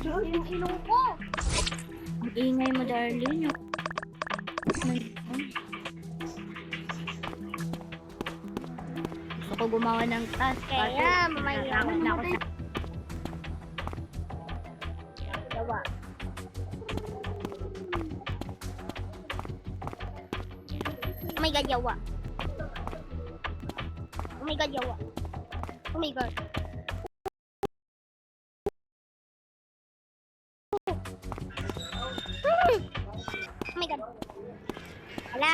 Yung ilong ko. Ang ingay mo, darling. Gusto ko gumawa ng task. Kaya, mamaya. Natakot na ako sa... Yawa. Oh my God, yawa. Oh my God, yawa. Oh my God. Oh my God. Hala.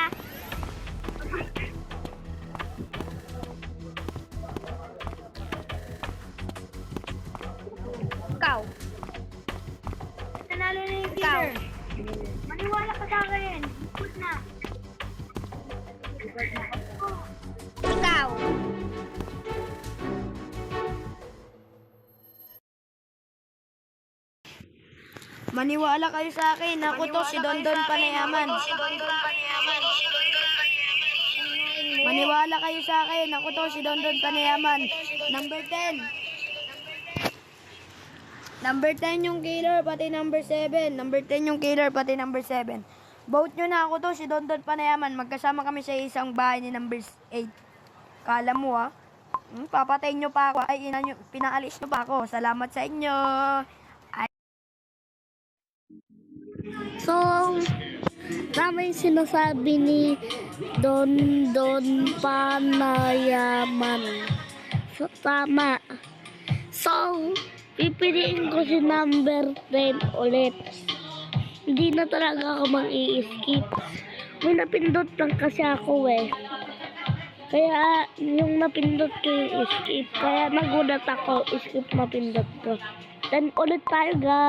Ikaw. Nanalo na yung Ikaw. Maniwala ka sa akin. Ikot na. Ikaw. Maniwala kayo sa akin. Ako to, si Dondon Panayaman. Maniwala kayo sa akin. Ako to, si Dondon Panayaman. Number 10. Number 10 yung killer, pati number 7. Number 10 yung killer, pati number 7. Vote nyo na, ako to, si Dondon Panayaman. Magkasama kami sa isang bahay ni number 8. Kala mo ha? Papatayin nyo pa ako. Ay, pinaalis nyo pa ako. Salamat sa inyo. So, tama yung sinasabi ni Dondon Panayaman. So, tama. So, pipiliin ko si number 10 ulit. Hindi na talaga ako mag-i-skip. May napindot lang kasi ako eh. Kaya, yung napindot ko yung skip. Kaya nagulat ako, skip napindot ko. Then, ulit tayo guys.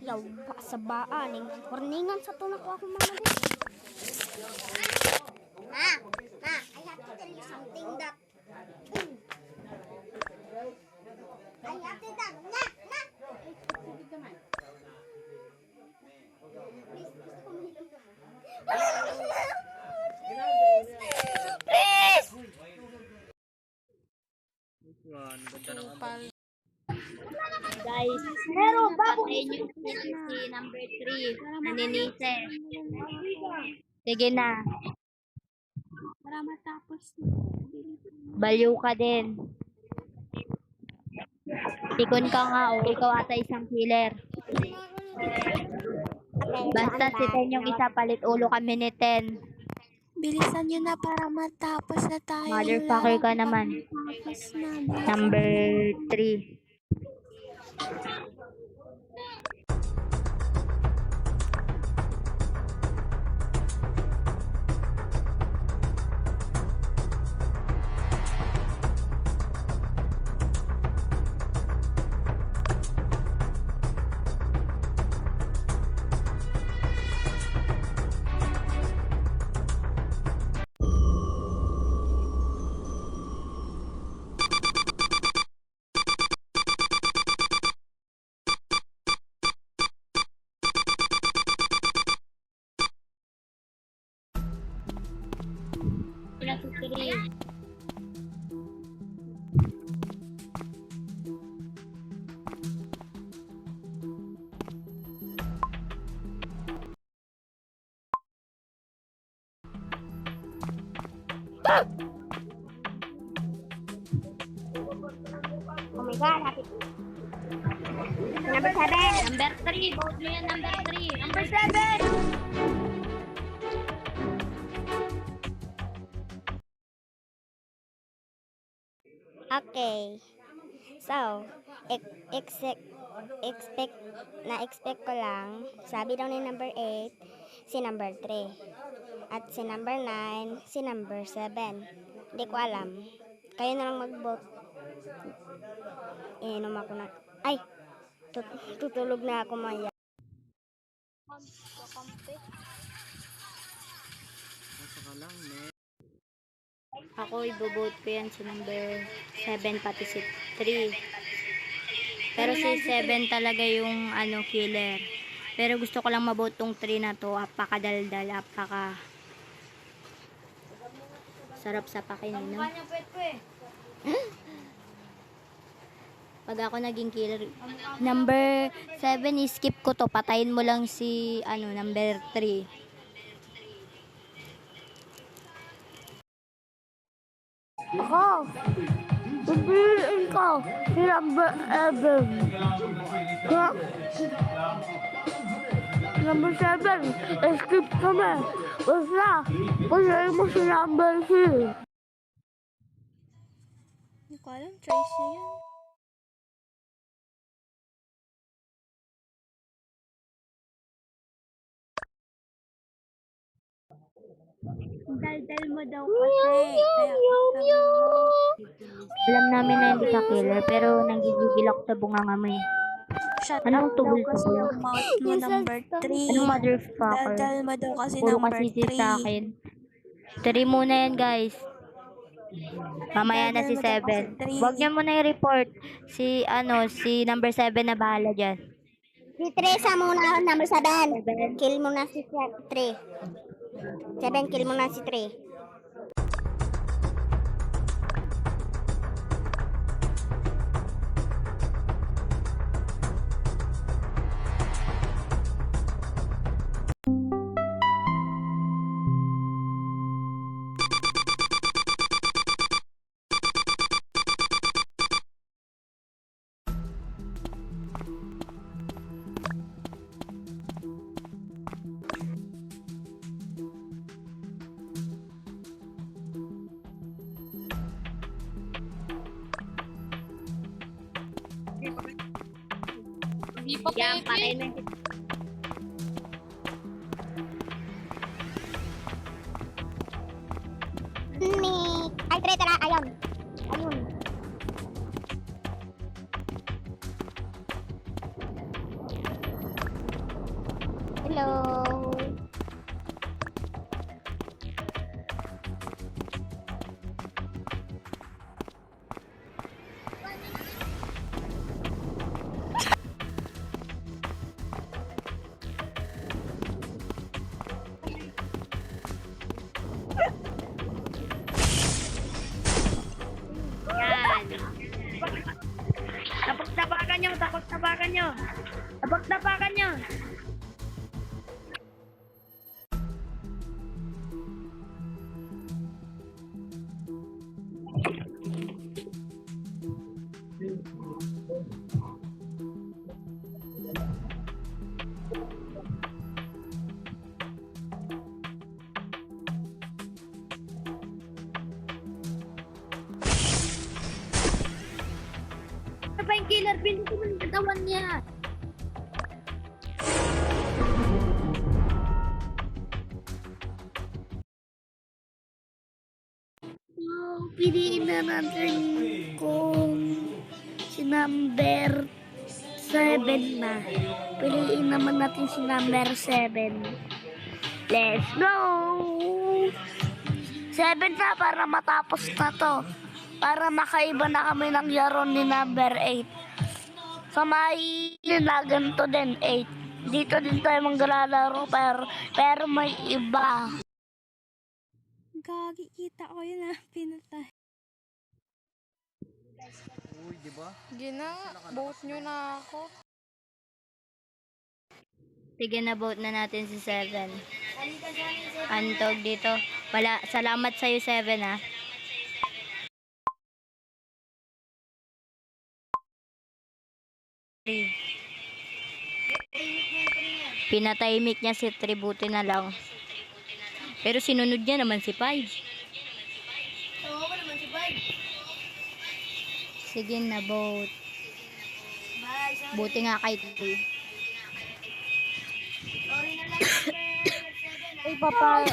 Yaw, baka sa baan. Warningan sa tunak ko ako mga din. Ma, I have to tell you something that... I have to tell you... Guys, pero patayin yung si number 3. Naninise. Sige na. Para matapos. Baliw ka din. Tikon ka nga o ikaw ata isang killer. Basta si Ten yung isa, palit ulo kami ni Ten. Bilisan nyo na para matapos na tayo. Motherfucker ka naman. Tapos na. Number 3. Oh my God, happy. Number 7. Number 3. Vote mo yan, number 3. Number 7! Okay. So, expect ko lang, sabi daw ni number 8, si number 3. At si number 9, si number 7. Hindi ko alam. Kayo na lang mag-vote. Iinom ako na. Ay! Tutulog na ako maya. Ako, ibobote ko yan sa number 7 pati si 3. Pero si 7 talaga yung killer. Pero gusto ko lang mabote tong 3 na to. Apakadaldal, apaka sarap sa pakininom. Pag ako naging killer, number 7, skip ko to. Patayin mo lang si number 3. Ako, pipiliin ko si number 7. Ha? Number 7, skip kami. Basta, patayin mo si number 3. Hindi ko alam, Tracy yan. Daldal mo daw kasi. Alam namin na hindi ka killer, pero nanggigigil ako sa bunganga mo eh. Shut Anong up daw tugol kasi ko? yung mouth mo, number 3. Anong motherfucker? Daldal mo daw kasi Puro number masisi sa 3. akin. 3 muna yan, guys. Mamaya na si 7. Huwag niyo muna i-report. Si number 7 na bahala dyan. Si 3 sa muna, number 7. Kill mo na si 3. 7, kill mo na si 3. Yan, patay na. Ay, 3, tara, ayun. Ayun. Hello. Yan. Tapos-tapakan nyo, tapos-tapakan nyo. Tapos-tapakan nyo. Ano ba yung killer? Pinuto mo yung katawan niya. Piliin na natin kung si number 7 na. Piliin naman natin si number 7. Let's go! 7 na para matapos na to. Para makaiba na kami ng laro ni number 8. Sa may na ganito din 8. Dito din tayo maglalaro pero may iba. Gagi, kita ko yun pinatay. Gina, vote nyo na ako. Sige na, vote na natin si 7. Antog dito. Wala, salamat sa'yo 7 ha. Pinatahimik niya si 3, buti na lang. Pero sinunod niya naman si 5. Sige na, vote. Buti nga kay 3. Ay, papa.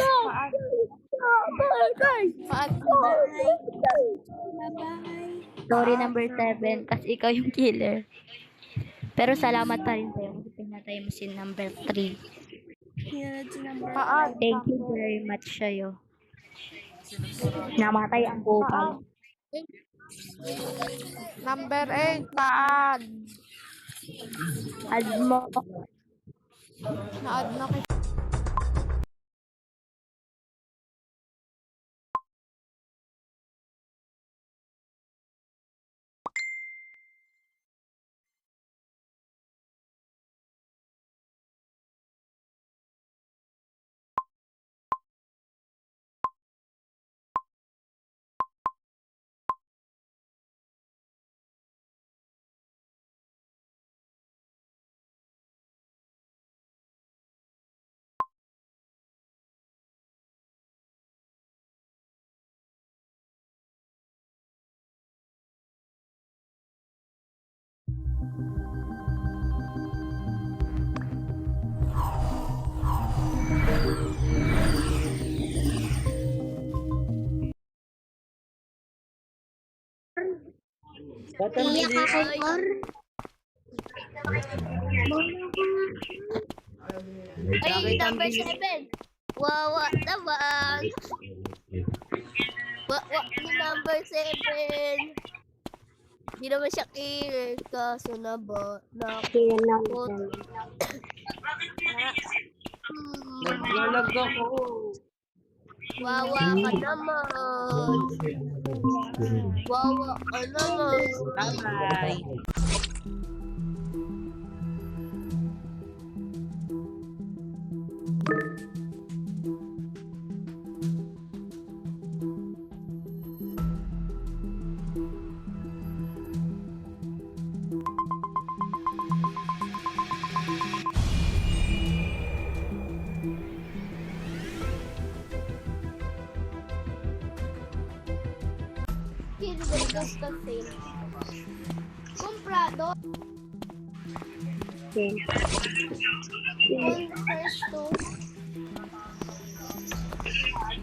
Bye-bye. Sorry number 7, kasi ikaw yung killer. Pero salamat pa rin sa'yo kasi pinatay mo si number 3. Thank you very much sa'yo. Namatay ang bopal. Number 8, pa-add. Add mo. Na-add na kita. Iyak ako, Cor. Ay, number 7. Wawa naman. Wawa ni number 7. Di naman siya killer. Kaso na ba? Nakakot. Naglalag ako. Wawa ka naman. Wawa ka naman. Bye-bye. Comprado. First to.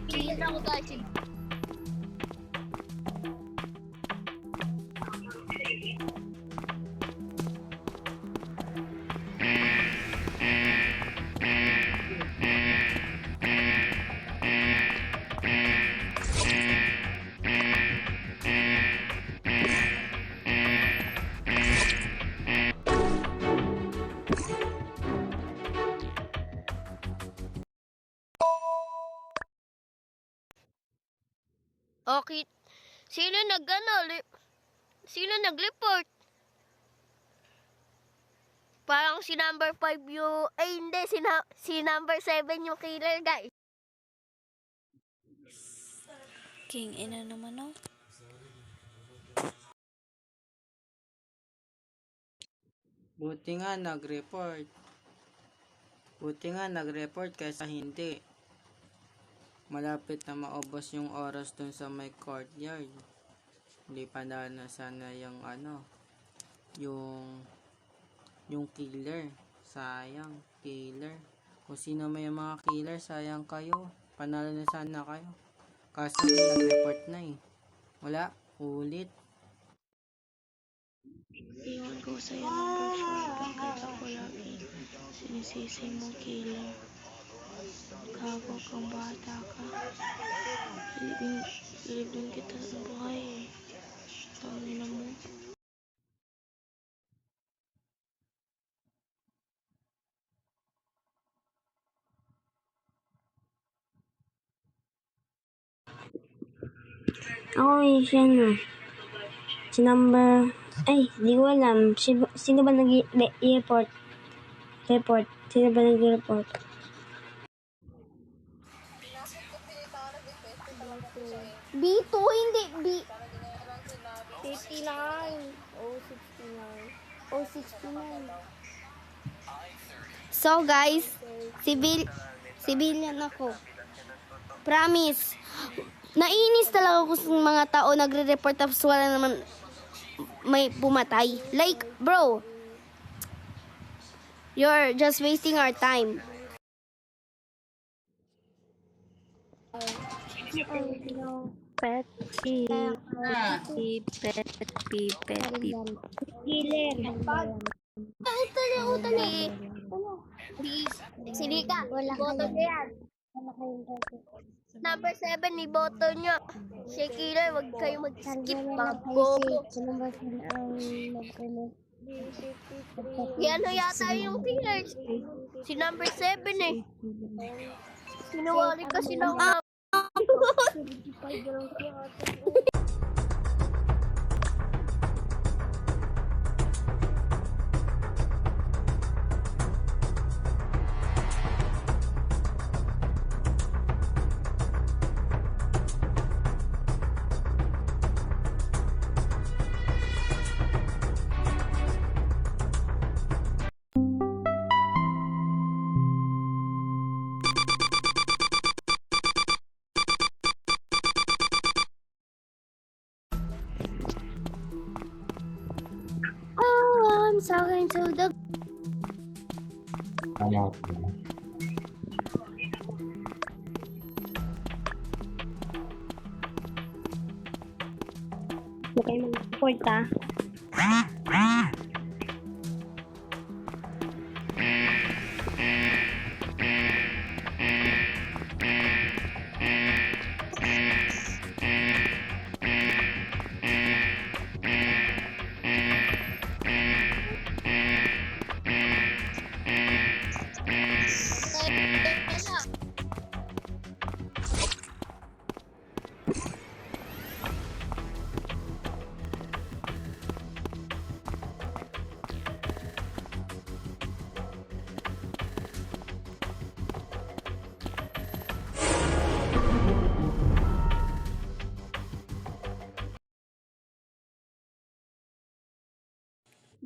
Kita ko guys. Okay. Sino nag-report? Parang si number 5 yung, ay hindi, si number 7 yung killer, guys. King ina naman oh. Buti nga nag-report. Buti nga nag-report kaysa hindi. Malapit na maubos yung oras dun sa may courtyard. Hindi pa na sana yung yung killer. Sayang, killer. Kung sino may mga killer, sayang kayo. Panalo na sana kayo. Kaso nag-report na eh. Wala, ulit. Iwan ko sa'yo number 4 bakit ako lagi sinisisi mong killer. Gago kang bata ka. Ilibing kita sa buhay eh. Tangina mo. Ako siya no. Si number... Ay, di ko alam. Sino ba nag-report? Sino ba nag-report? B2, hindi B. 59. Oh, 69. Oh, 69. So guys, civilian ako. Promise. Nainis talaga ako sa mga tao nagre-report tapos wala naman may pumatay. Like, bro, you're just wasting our time. Pet peeve. Pet peeve. Si Lika, iboto niya yan. Number 7, iboto niyo. Si Killer, huwag kayo mag-skip. Bago. Yan na yata yung Killer. Si number 7 eh. Sinawali kasi ng I'm talking to the Okay, mag-support ah.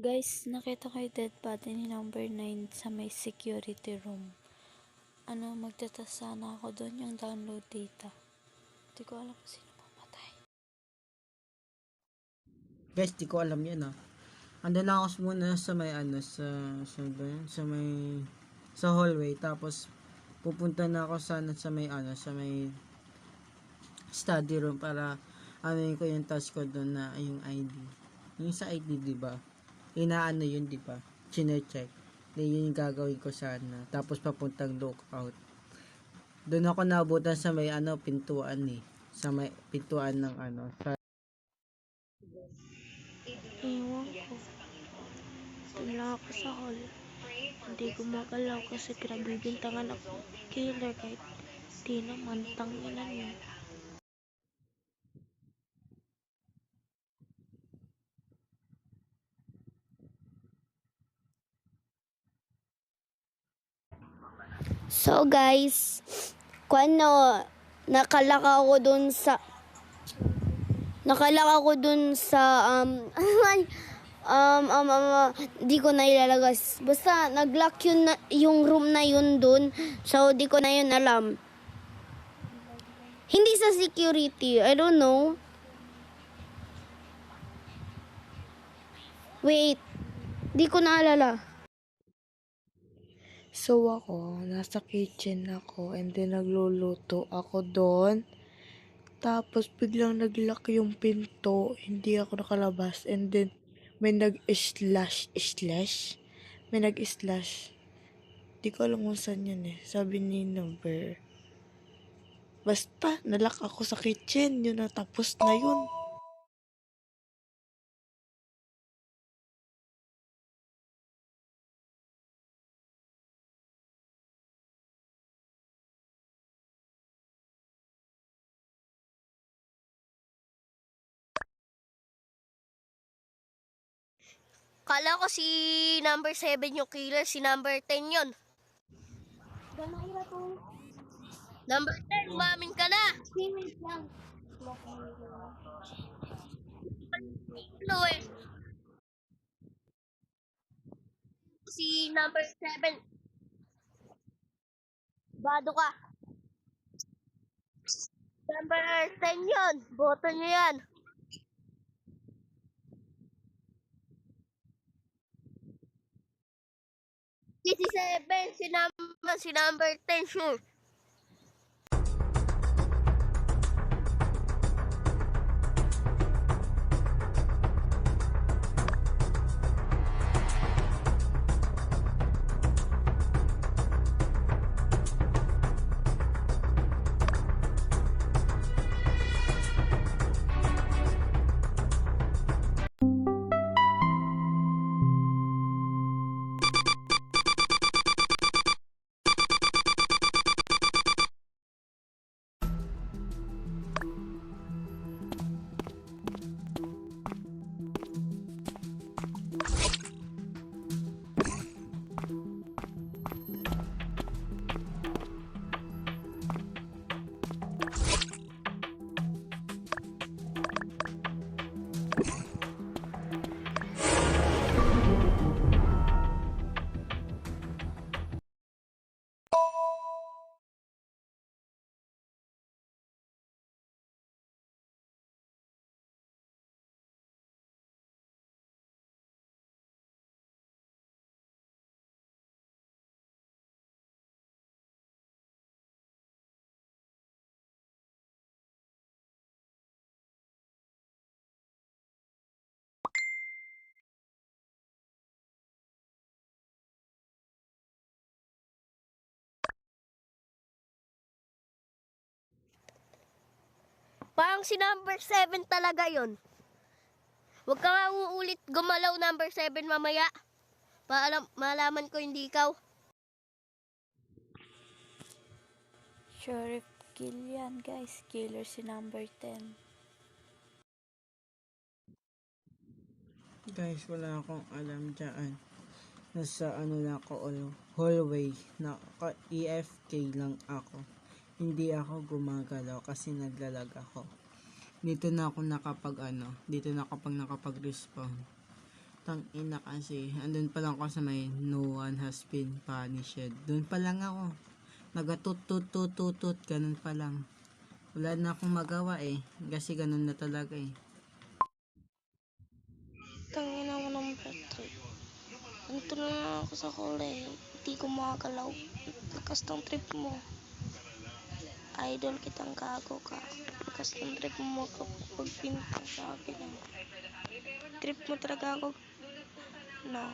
Guys, nakita ko yung dead body ni number 9 sa may security room. Magtatas sana ako doon yung download data. Hindi ko alam kung sino mamatay. Guys, di ko alam yan Andun na ako muna sa may sa hallway, tapos pupunta na ako sana sa may study room para ko yung task ko doon na yung ID. Yung sa ID, di ba? Inaano yun, di ba? Chine-check. Yun yung gagawin ko sana. Tapos papuntang lookout. Doon ako naabutan sa may pintuan sa may pintuan ng sa Ewan ko. Tumula ako sa hall. Hindi ko makalaw kasi pinagbibintangan ako killer kahit di naman tanginan yun. So guys, nakalaka ako dun sa di ko na ilalagay. Basta nag-lock yung room na yun dun. So di ko na yun alam. Hindi sa security, I don't know. Wait, di ko naalala. So ako, nasa kitchen ako and then nagluluto ako doon. Tapos biglang nag-lock yung pinto, hindi ako nakalabas and then may nag-slash. May nag-slash. Di ko alam kung saan yun Sabi ni number. Basta, nalock ako sa kitchen. Yun na, tapos na yun. Kala ko si number 7 yung killer, si number 10 yun. Number 10, umamin ka na. Ano Si number 7. Bado ka. Number 10 yun. Boto nyo yan. Si 7, si number 10, sure. Parang si number 7 talaga yon. Huwag ka nga uulit gumalaw number 7 mamaya. Malaman ko hindi ikaw. Sure, kill yan guys. Killer si number 10. Guys, wala akong alam dyan. Nasa ano lang ako, hallway. EFK lang ako. Hindi ako gumagalaw kasi naglalag ako. Dito na ako nakapag-respawn. Tang ina kasi, andun pa lang ako sa may no one has been punished. Doon pa lang ako. Nagatut-tut-tut-tut, ganun pa lang. Wala na akong magawa kasi ganun na talaga Tangina mo ng trip. Nandito na nga ako sa huli. Hindi ko makakalaw. Lakas ng trip mo. Idol kitang gago ka. Lakas ng trip mo kapag pinta sa akin. Trip mo talaga ako. No.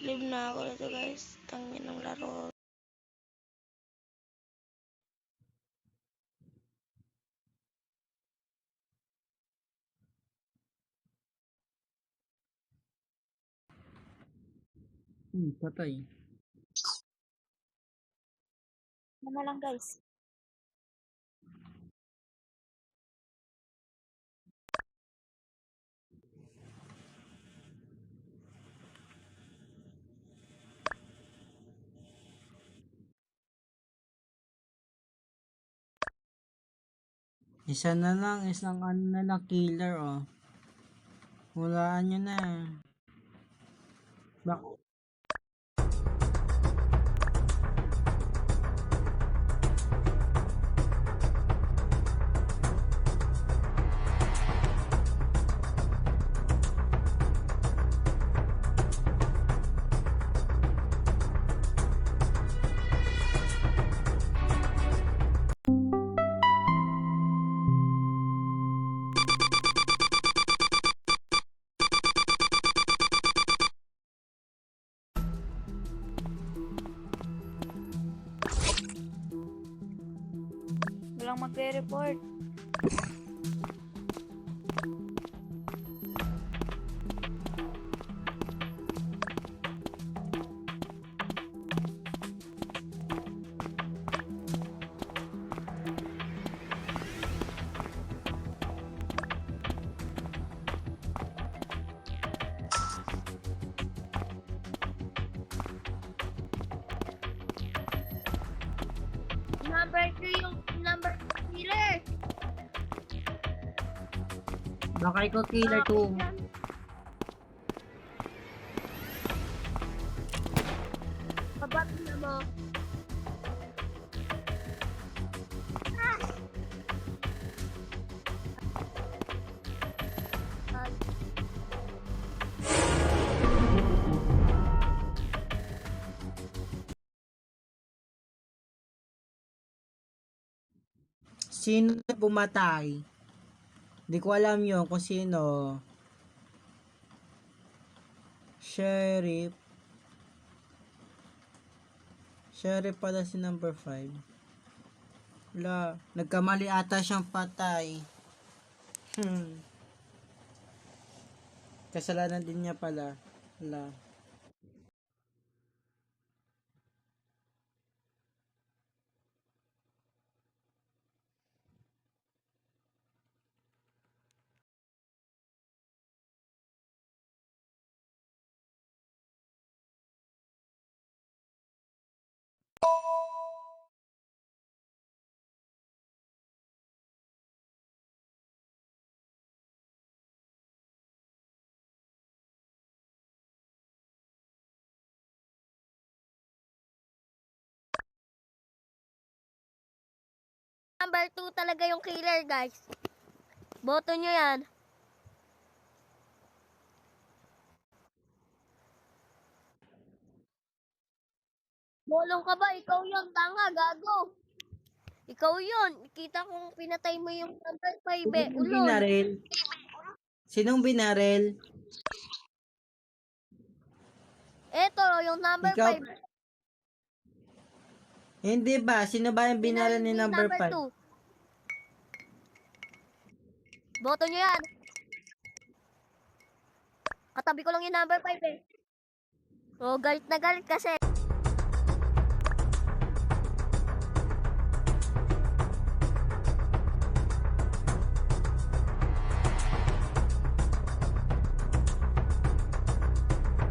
Live na ako dito guys. Tangin ng laro. Patay. Ano lang guys. Isang ano na lang killer Hulaan nyo na. Bak Walang magre-report. Number 3 yung number killer. baka ikaw killer too. Kabat na mo. Sino na pumatay? Di ko alam yun kung sino. Sheriff. Sheriff pala si number 5. Wala. Nagkamali ata siyang patay. Kasalanan din niya pala. Wala. Number 2 talaga yung killer, guys. Boto nyo yan. Bolong ka ba? Ikaw yun. Tanga, gago. Ikaw yun. Kita kong pinatay mo yung number 5 Sinong Ulol. binaril? Sinong binaril? Eto, yung number Ikaw? 5. Hindi ba? Sino ba yung binaril ni number 5? 2. Boto nyo yan. Katabi ko lang yung number 5 eh. Oh, galit na galit kasi.